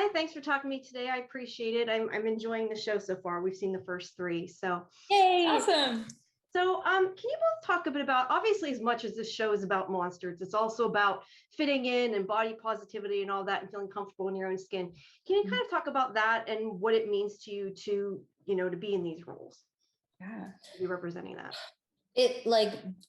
Hi, thanks for talking to me today. I appreciate it. I'm enjoying the show so far. We've seen the first three, so Yay! Awesome. So, can you both talk a bit about, obviously, as much as this show is about monsters, it's also about fitting in and body positivity and all that and feeling comfortable in your own skin. Can you kind of talk about that and what it means to you to, to be in these roles? Yeah. To be representing that. It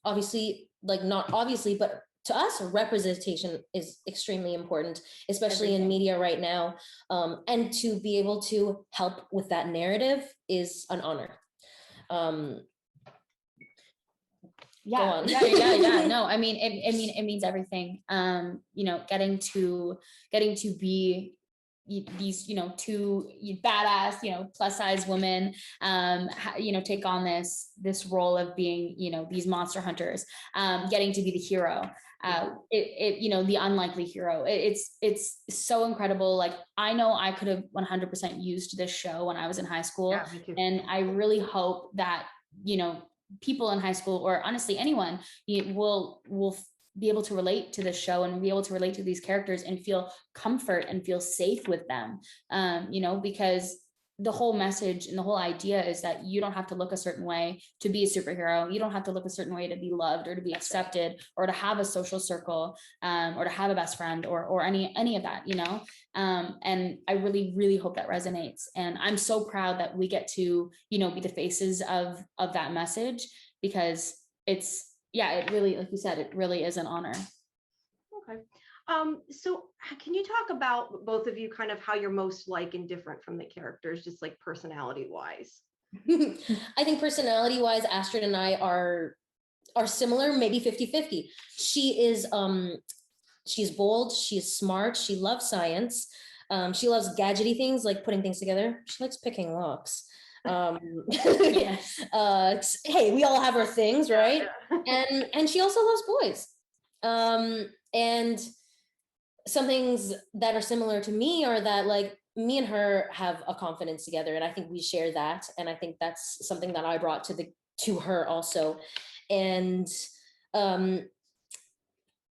obviously, not obviously, but to us, representation is extremely important, especially in media right now. And to be able to help with that narrative is an honor. Yeah. No, I mean, it means everything. Getting to be these, two badass, plus size women, take on this role of being, these monster hunters, getting to be the hero, the unlikely hero. It's so incredible. Like, I know I could have 100% used this show when I was in high school. Yeah, me too. And I really hope that, people in high school, or honestly anyone, will be able to relate to this show and be able to relate to these characters and feel comfort and feel safe with them. Because the whole message and the whole idea is that you don't have to look a certain way to be a superhero. You don't have to look a certain way to be loved or to be accepted or to have a social circle, or to have a best friend or any of that, and I really, really hope that resonates. And I'm so proud that we get to, be the faces of that message, because it really, like you said, it really is an honor. Okay. So can you talk about, both of you, kind of how you're most like and different from the characters, just like personality wise? I think personality wise, Astrid and I are similar, maybe 50-50. She is she's bold, she's smart, she loves science, she loves gadgety things like putting things together. She likes picking locks. Yes. Hey, we all have our things, right? And she also loves boys. And some things that are similar to me are that, like, me and her have a confidence together, and I think we share that. And I think that's something that I brought to her also. And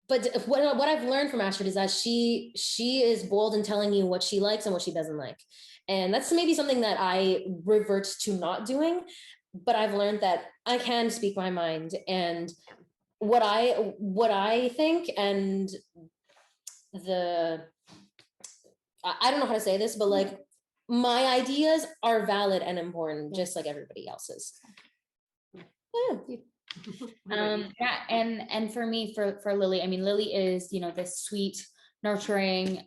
but what I've learned from Astrid is that she is bold in telling you what she likes and what she doesn't like. And that's maybe something that I revert to not doing, but I've learned that I can speak my mind and what I think, and I don't know how to say this, but like, my ideas are valid and important, just like everybody else's. And for me, for Lily, I mean, Lily is, this sweet, nurturing,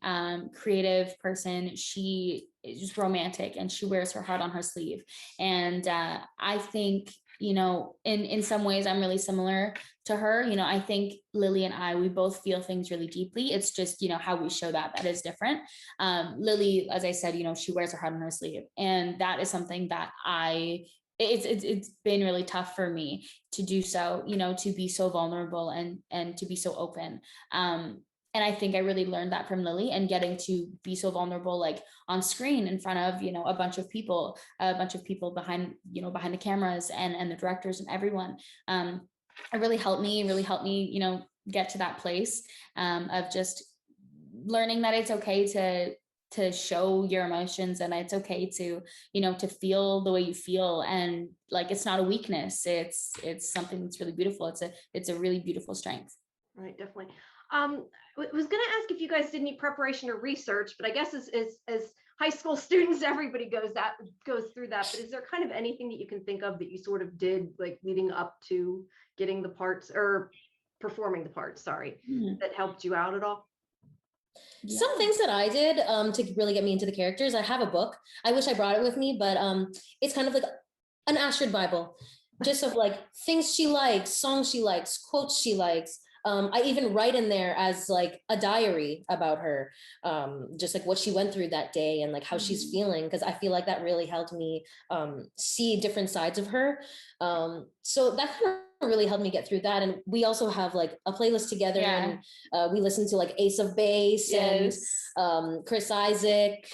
creative person. She is just romantic, and she wears her heart on her sleeve. And I think, in some ways I'm really similar to her. I think Lily and we both feel things really deeply. It's just, how we show that is different. Lily, as I said, she wears her heart on her sleeve. And that is something that it's been really tough for me to do so, to be so vulnerable and to be so open. And I think I really learned that from Lily, and getting to be so vulnerable, like on screen in front of, a bunch of people behind the cameras and the directors and everyone. It really helped me, get to that place of just learning that it's okay to show your emotions, and it's okay to, to feel the way you feel. And like, it's not a weakness. It's something that's really beautiful. It's a really beautiful strength. Right. Definitely. I was going to ask if you guys did any preparation or research, but I guess as high school students, everybody goes through that. But is there kind of anything that you can think of that you sort of did, like, leading up to getting the parts or performing the parts, that helped you out at all? Yeah. Some things that I did to really get me into the characters. I have a book. I wish I brought it with me, but it's kind of like an Astrid Bible, just of like things she likes, songs she likes, quotes she likes. I even write in there as like a diary about her, just like what she went through that day and like how she's feeling, because I feel like that really helped me see different sides of her. So that kind of really helped me get through that. And we also have like a playlist together, and we listen to like Ace of Base and Chris Isaac.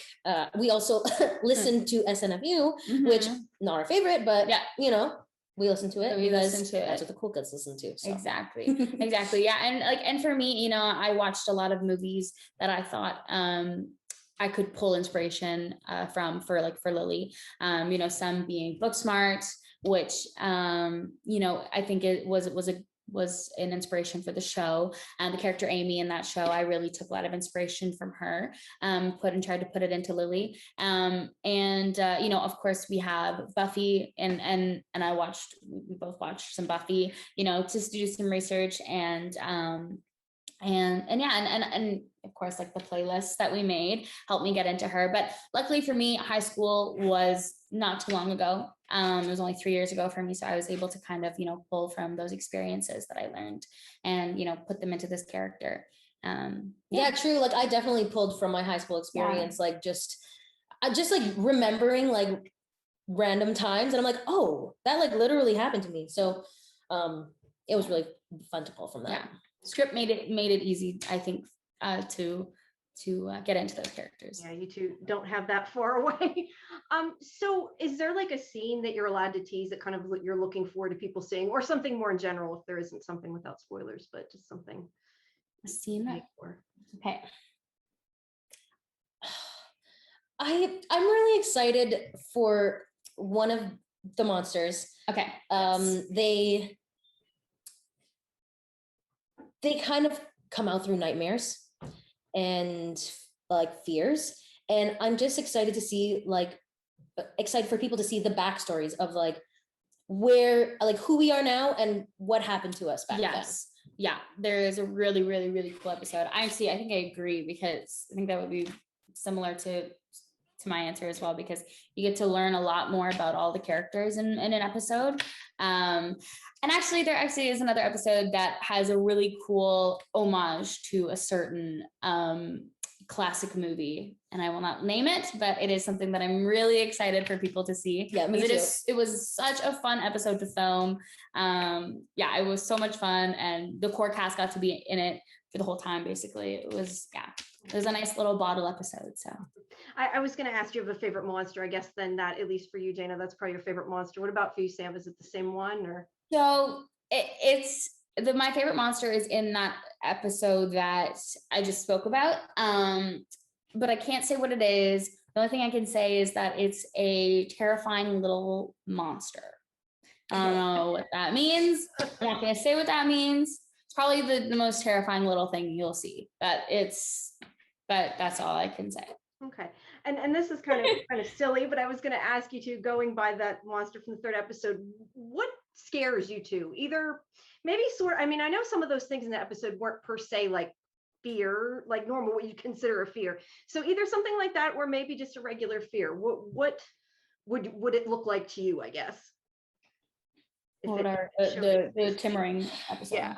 We also listen to SNFU, which not our favorite, but we listen to it because that's what the cool kids listen to. So. Exactly. Yeah. And for me, I watched a lot of movies that I thought, I could pull inspiration from for Lily. You know, some being book smart, which you know, I think it was an inspiration for the show. The character Amy in that show, I really took a lot of inspiration from her, tried to put it into Lily. And you know, of course we have Buffy, and we both watched some Buffy, you know, just to do some research, and yeah, and of course, like the playlists that we made helped me get into her. But luckily for me, high school was not too long ago. It was only 3 years ago for me. So I was able to kind of, you know, pull from those experiences that I learned and, you know, put them into this character. Yeah, true. Like I definitely pulled from my high school experience, like just like remembering like random times. And I'm like, oh, that like literally happened to me. So it was really fun to pull from that. Yeah. Script made it easy, I think, to get into those characters. Yeah, you two don't have that far away. So is there like a scene that you're allowed to tease that kind of you're looking forward to people seeing, or something more in general, if there isn't something without spoilers, but just something A scene that okay. I'm really excited for one of the monsters. Okay. They kind of come out through nightmares and like fears. And I'm just excited to see excited for people to see the backstories of like where, like who we are now and what happened to us back then. Yeah, there is a really, really, really cool episode. I think I agree, because I think that would be similar to my answer as well, because you get to learn a lot more about all the characters in an episode. And actually, there actually is another episode that has a really cool homage to a certain classic movie, and I will not name it, but it is something that I'm really excited for people to see. Yeah, me too. It was such a fun episode to film. Yeah, it was so much fun, and the core cast got to be in it for the whole time. Basically, it was a nice little bottle episode. So I was going to ask you of a favorite monster. I guess then that, at least for you, Jana, that's probably your favorite monster. What about for you, Sam? Is it the same one, or? So my favorite monster is in that episode that I just spoke about. But I can't say what it is. The only thing I can say is that it's a terrifying little monster. I don't know what that means. I'm not going to say what that means. It's probably the most terrifying little thing you'll see, but that's all I can say. Okay. And this is kind of silly, but I was going to ask you to, going by that monster from the third episode, what scares you two? Either maybe I mean, I know some of those things in the episode weren't per se like fear, like normal, what you consider a fear. So either something like that, or maybe just a regular fear. What would it look like to you, I guess? What are the Timmering episode? Yeah.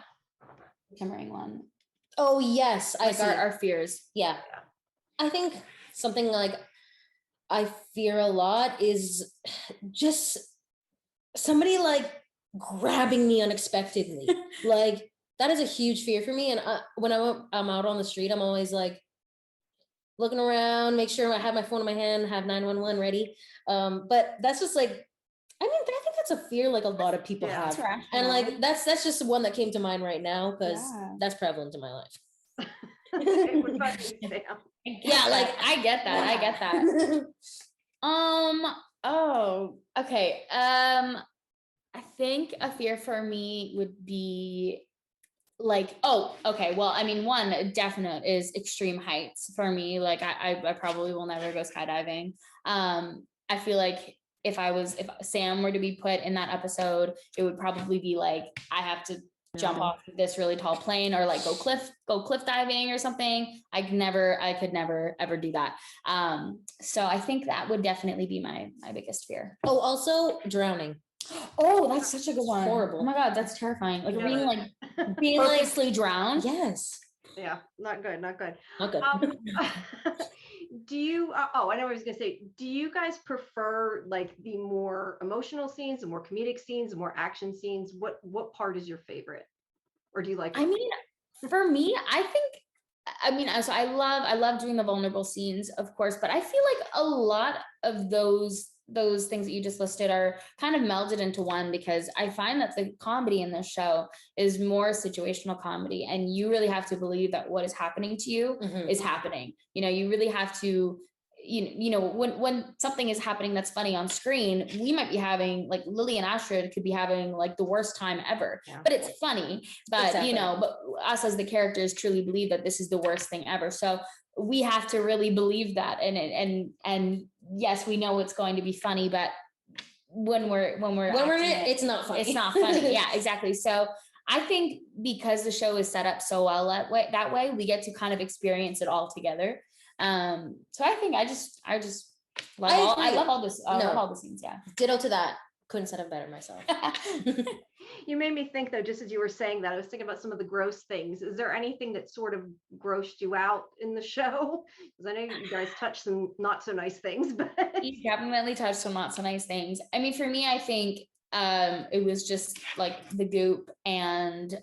Timmering one. Oh yes, like our fears. Yeah. I think something like I fear a lot is just somebody like grabbing me unexpectedly. Like that is a huge fear for me. And when I'm out on the street, I'm always like looking around, make sure I have my phone in my hand, have 911 ready. But that's just like, I mean, I think that's a fear like a lot of people have. And like that's just one that came to mind right now, because that's prevalent in my life. Yeah, like I get that. Oh, okay. I think a fear for me would be like, oh, okay. Well, I mean, one definite is extreme heights for me. Like I probably will never go skydiving. I feel like if Sam were to be put in that episode, it would probably be like, I have to jump off this really tall plane, or like go cliff diving or something. I could never ever do that. So I think that would definitely be my biggest fear. Oh, also drowning. Oh, that's such a good one. Horrible. Oh my God, that's terrifying. Like being purposely drowned. Yes. Yeah, not good. Do you, I know what I was going to say. Do you guys prefer like the more emotional scenes, the more comedic scenes, the more action scenes? What part is your favorite? Or do you like? I mean, for me, so I love doing the vulnerable scenes, of course, but I feel like a lot of those those things that you just listed are kind of melded into one, because I find that the comedy in this show is more situational comedy, and you really have to believe that what is happening to you is happening. You know, you really have to, you know, when something is happening that's funny on screen, we might be having, like Lily and Astrid could be having like the worst time ever, but it's funny. But Exactly. you know, but us as the characters truly believe that this is the worst thing ever. So we have to really believe that. And yes, we know it's going to be funny, but when we're in it, it's not funny. It's not funny. Yeah, exactly. So I think because the show is set up so well that way, we get to kind of experience it all together. So I think I love all this. I love all the scenes. Yeah. Ditto to that. Couldn't set up better myself. You made me think though, just as you were saying that, I was thinking about some of the gross things. Is there anything that sort of grossed you out in the show? Because I know you guys touched some not so nice things, but You definitely touched some not so nice things. I mean, for me, I think it was just like the goop and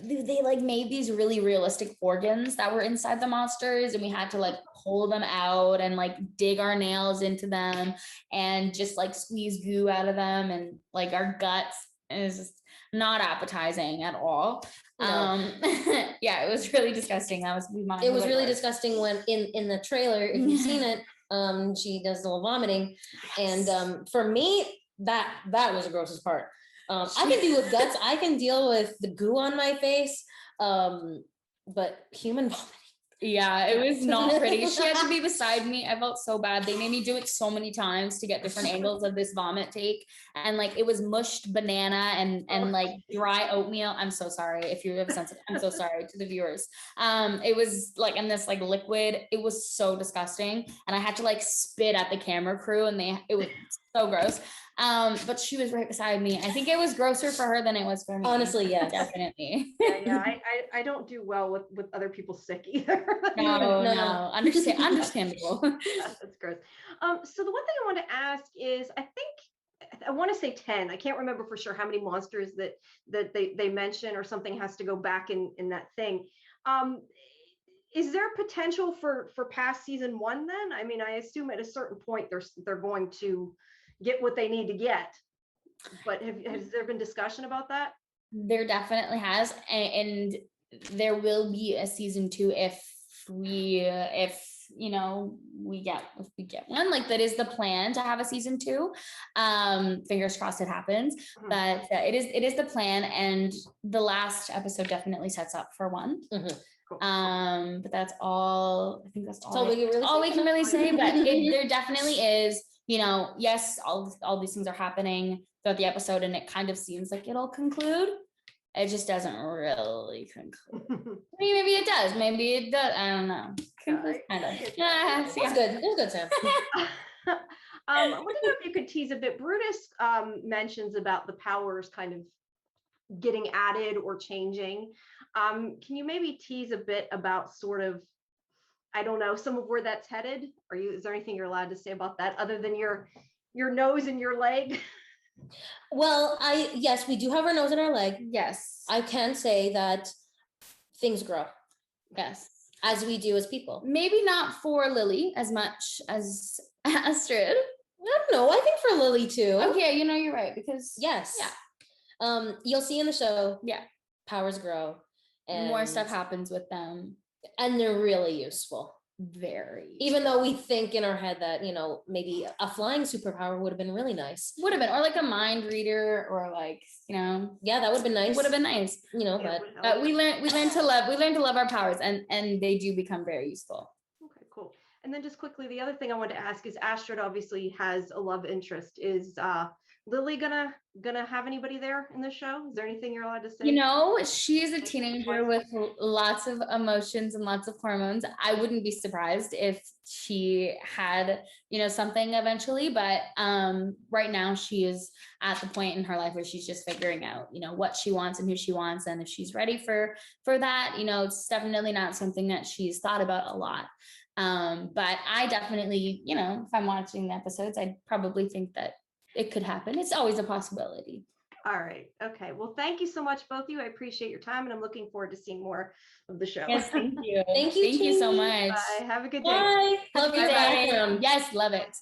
they like made these really realistic organs that were inside the monsters, and we had to like pull them out and like dig our nails into them and just like squeeze goo out of them, and like our guts. And it's just not appetizing at all. No. Yeah, it was really disgusting. It was really disgusting when in the trailer, if you've seen it, she does the little vomiting, and for me that was the grossest part. I can deal with guts. I can deal with the goo on my face. But human vomiting. Yeah, it was not pretty. She had to be beside me. I felt so bad. They made me do it so many times to get different angles of this vomit take. And like, it was mushed banana and like dry oatmeal. I'm so sorry if you have a sense. I'm so sorry to the viewers. It was like in this like liquid. It was so disgusting. And I had to like spit at the camera crew, and it was so gross. But she was right beside me. I think it was grosser for her than it was for me. Honestly, yeah, definitely. Yeah. I don't do well with other people sick either. No. Understandable. That's gross. So the one thing I want to ask is, I want to say 10. I can't remember for sure how many monsters that they mention, or something has to go back in that thing. Is there potential for past season 1 then? I mean, I assume at a certain point they're going to get what they need to get, but has there been discussion about that? There definitely has, and there will be a season 2 if we get one. Like, that is the plan, to have a season 2. Fingers crossed it happens. But it is the plan, and the last episode definitely sets up for one. Cool. But that's all. I think that's all we can really say. But there definitely is. Yes, all these things are happening throughout the episode, and it kind of seems like it'll conclude. It just doesn't really conclude. Maybe it does. Maybe it does. I don't know. Kind of. Yeah, it's good. It's good, Sam. I want to know if you could tease a bit. Brutus mentions about the powers kind of getting added or changing. Can you maybe tease a bit about sort of, I don't know, some of where that's headed? Is there anything you're allowed to say about that other than your nose and your leg? Well, yes, we do have our nose and our leg. Yes. I can say that things grow. Yes. As we do as people. Maybe not for Lily as much as Astrid. I don't know. I think for Lily too. Okay, you're right, because yes. Yeah. You'll see in the show. Yeah. Powers grow. And more stuff happens with them. And they're really useful. Very. Even though we think in our head that, maybe a flying superpower would have been really nice. Would have been, or like a mind reader, or like, Yeah, that would have been nice. Would have been nice. But we learned to love our powers, and they do become very useful. Okay, cool. And then just quickly, the other thing I wanted to ask is, Astrid obviously has a love interest. Is Lily gonna have anybody there in the show? Is there anything you're allowed to say? She is a teenager with lots of emotions and lots of hormones. I wouldn't be surprised if she had, something eventually, but right now she is at the point in her life where she's just figuring out, what she wants and who she wants, and if she's ready for that. It's definitely not something that she's thought about a lot. But I definitely, if I'm watching the episodes, I'd probably think that it could happen. It's always a possibility. All right. Okay. Well, thank you so much, both of you. I appreciate your time, and I'm looking forward to seeing more of the show. Yes, thank you. Thank you, Thank you so Jamie. much. Bye. Have a good day. Bye. Love your Bye-bye. background. Yes, love it.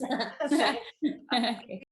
Okay. Okay.